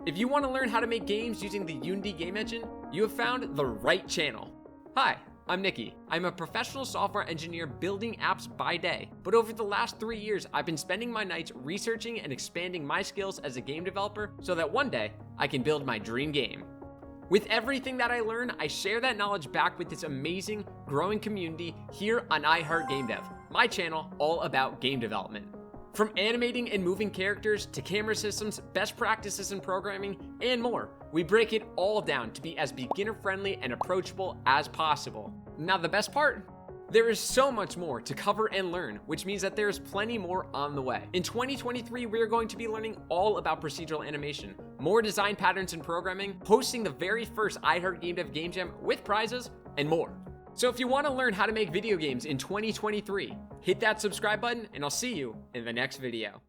If you want to learn how to make games using the Unity game engine, you have found the right channel. Hi, I'm Nikki. I'm a professional software engineer building apps by day, but over the last 3 years, I've been spending my nights researching and expanding my skills as a game developer so that one day I can build my dream game. With everything that I learn, I share that knowledge back with this amazing, growing community here on iHeartGameDev, my channel all about game development. From animating and moving characters to camera systems, best practices in programming, and more, we break it all down to be as beginner-friendly and approachable as possible. Now, the best part? There is so much more to cover and learn, which means that there is plenty more on the way. In 2023, we are going to be learning all about procedural animation, more design patterns in programming, hosting the very first iHeartGameDev Game Jam with prizes, and more. So if you want to learn how to make video games in 2023, hit that subscribe button and I'll see you in the next video.